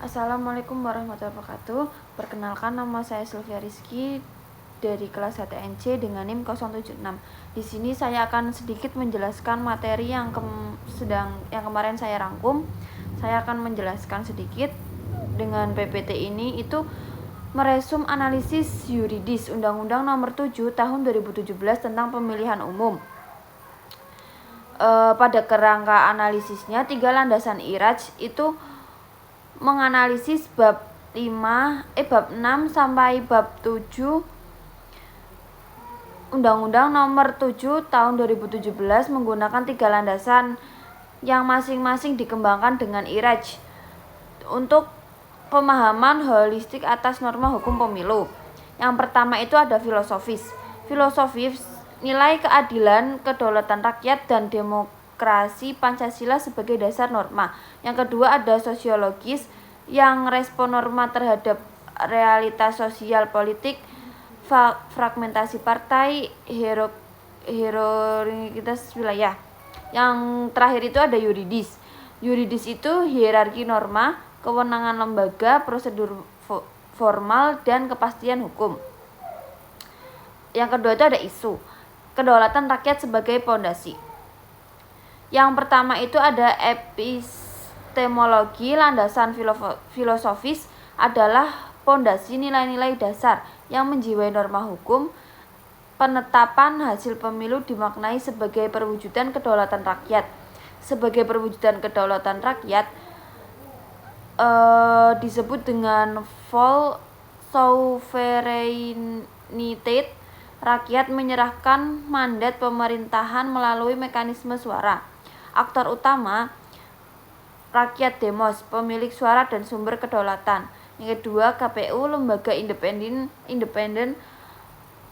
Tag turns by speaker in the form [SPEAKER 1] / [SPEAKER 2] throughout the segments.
[SPEAKER 1] Assalamualaikum warahmatullahi wabarakatuh. Perkenalkan, nama saya Sylvia Rizky dari kelas HTNC dengan NIM 076. Di sini saya akan sedikit menjelaskan materi yang kemarin saya rangkum. Saya akan menjelaskan sedikit dengan PPT ini itu meresum analisis yuridis Undang-Undang Nomor 7 Tahun 2017 tentang Pemilihan Umum. Pada kerangka analisisnya, 3 landasan IRAJ itu menganalisis bab 6 sampai bab 7 Undang-Undang Nomor 7 Tahun 2017 menggunakan 3 landasan yang masing-masing dikembangkan dengan IRAJ untuk pemahaman holistik atas norma hukum pemilu. Yang pertama itu ada filosofis. Nilai keadilan, kedaulatan rakyat, dan demokrasi Pancasila sebagai dasar norma. Yang kedua ada sosiologis, yang respon norma terhadap realitas sosial politik, fragmentasi partai, heterogenitas wilayah. Yang terakhir itu ada yuridis. Yuridis itu hierarki norma, kewenangan lembaga, prosedur formal, dan kepastian hukum. Yang kedua itu ada isu, kedaulatan rakyat sebagai pondasi. Yang pertama itu ada epistemologi. Landasan filosofis adalah pondasi nilai-nilai dasar yang menjiwai norma hukum. Penetapan hasil pemilu dimaknai sebagai perwujudan kedaulatan rakyat. Sebagai perwujudan kedaulatan rakyat disebut dengan full sovereignty. Rakyat menyerahkan mandat pemerintahan melalui mekanisme suara. Aktor utama rakyat demos, pemilik suara dan sumber kedaulatan. Yang kedua, KPU, lembaga independen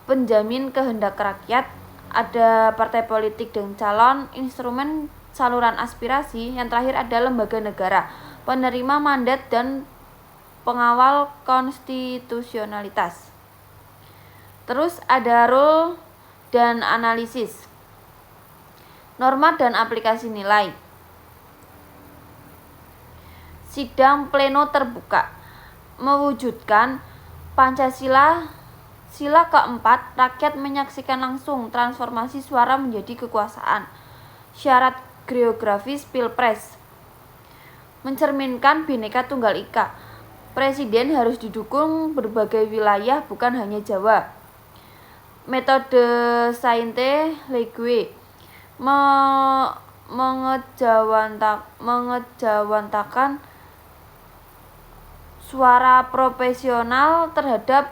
[SPEAKER 1] penjamin kehendak rakyat. Ada partai politik dan calon, instrumen saluran aspirasi. Yang terakhir ada lembaga negara, penerima mandat dan pengawal konstitusionalitas. Terus ada rule dan analisis, norma dan aplikasi nilai. Sidang pleno terbuka mewujudkan Pancasila. Sila keempat, rakyat menyaksikan langsung transformasi suara menjadi kekuasaan. Syarat geografis Pilpres mencerminkan Bhinneka Tunggal Ika. Presiden harus didukung berbagai wilayah, bukan hanya Jawa. Metode Sainte Laguë mengejawantakan suara proporsional terhadap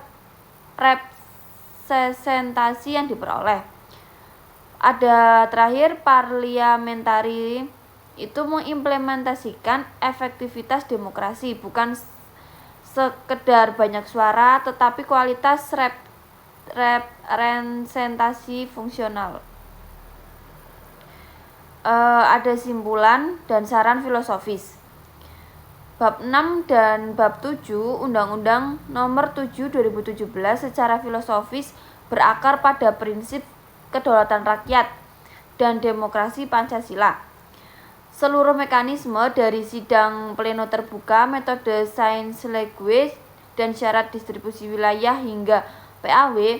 [SPEAKER 1] representasi yang diperoleh. Ada terakhir parliamentari, itu mengimplementasikan efektivitas demokrasi, bukan sekedar banyak suara tetapi kualitas representasi fungsional. Ada simpulan dan saran filosofis. Bab 6 dan bab 7 Undang-Undang Nomor 7 2017 secara filosofis berakar pada prinsip kedaulatan rakyat dan demokrasi Pancasila. Seluruh mekanisme dari sidang pleno terbuka, metode Sainte Laguë, dan syarat distribusi wilayah hingga PAW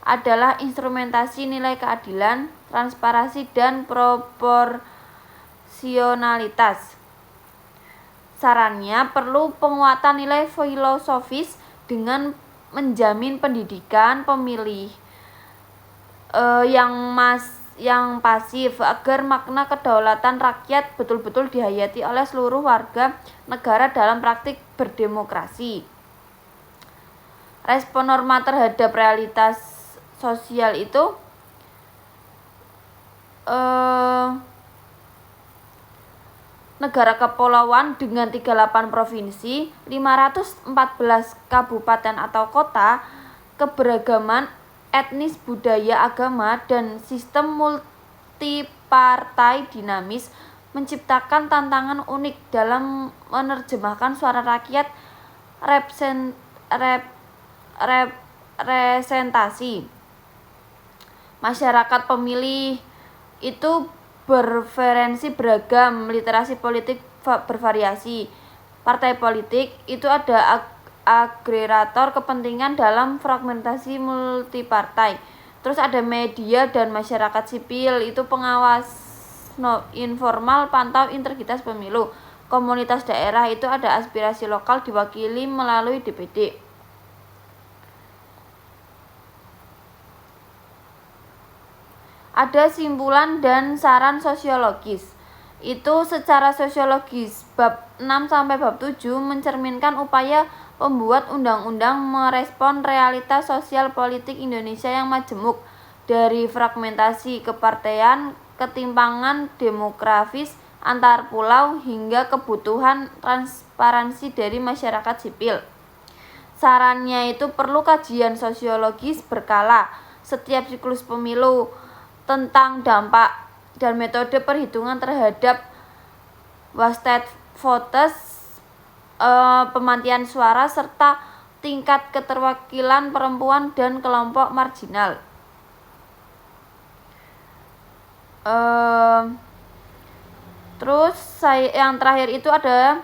[SPEAKER 1] adalah instrumentasi nilai keadilan, transparansi, dan proporsionalitas. Sarannya perlu penguatan nilai filosofis dengan menjamin pendidikan pemilih yang pasif agar makna kedaulatan rakyat betul-betul dihayati oleh seluruh warga negara dalam praktik berdemokrasi. Respon norma terhadap realitas sosial itu negara kepulauan dengan 38 provinsi, 514 kabupaten atau kota, keberagaman etnis, budaya, agama, dan sistem multipartai dinamis menciptakan tantangan unik dalam menerjemahkan suara rakyat representasi. Masyarakat pemilih itu bervariasi beragam, literasi politik bervariasi, partai politik, itu ada agregator kepentingan dalam fragmentasi multipartai. Terus ada media dan masyarakat sipil, itu pengawas informal, pantau integritas pemilu. Komunitas daerah, itu ada aspirasi lokal diwakili melalui DPD. Ada simpulan dan saran sosiologis. Itu secara sosiologis bab 6 sampai bab 7 mencerminkan upaya pembuat undang-undang merespon realitas sosial politik Indonesia yang majemuk, dari fragmentasi kepartean, ketimpangan demografis antar pulau, hingga kebutuhan transparansi dari masyarakat sipil. Sarannya itu perlu kajian sosiologis berkala setiap siklus pemilu tentang dampak dan metode perhitungan terhadap wasted voters, pemantian suara, serta tingkat keterwakilan perempuan dan kelompok marginal. Terus yang terakhir itu ada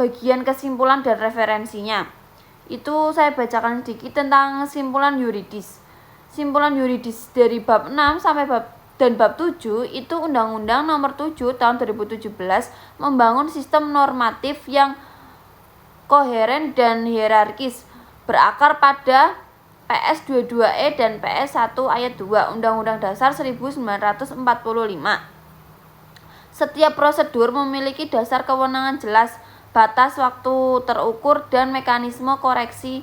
[SPEAKER 1] bagian kesimpulan dan referensinya. Itu saya bacakan sedikit tentang simpulan yuridis. Simpulan yuridis dari bab 6 sampai bab 7 itu Undang-Undang Nomor 7 Tahun 2017 membangun sistem normatif yang koheren dan hierarkis, berakar pada PS 22E dan PS 1 ayat 2 Undang-Undang Dasar 1945. Setiap prosedur memiliki dasar kewenangan jelas, batas waktu terukur, dan mekanisme koreksi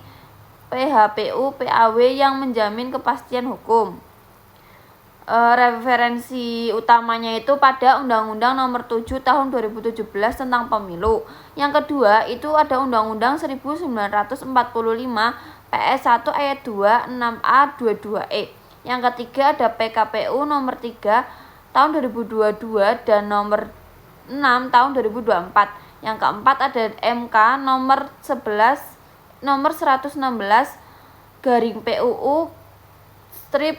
[SPEAKER 1] PHPU PAW yang menjamin kepastian hukum. Referensi utamanya itu pada Undang-Undang Nomor 7 Tahun 2017 tentang Pemilu. Yang kedua itu ada Undang-Undang 1945 PS 1 ayat 2 6A 22E. Yang ketiga ada PKPU Nomor 3 Tahun 2022 dan Nomor 6 Tahun 2024. Yang keempat ada MK Nomor 116 garing PUU strip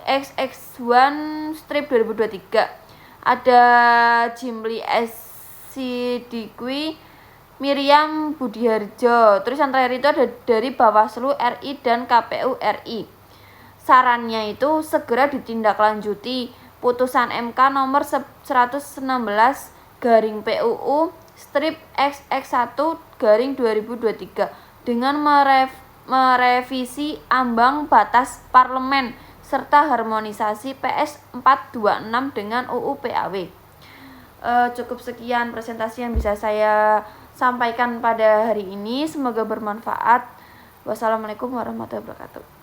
[SPEAKER 1] XX1 strip 2023. Ada Jimli Sidikwi, Miriam Budiharjo. Terus yang terakhir itu ada dari Bawaslu RI dan KPU RI. Sarannya itu segera ditindaklanjuti putusan MK nomor 116 garing PUU strip XX1 garing 2023 dengan merevisi ambang batas parlemen serta harmonisasi PS 426 dengan UU PAW. Cukup sekian presentasi yang bisa saya sampaikan pada hari ini. Semoga bermanfaat. Wassalamualaikum warahmatullahi wabarakatuh.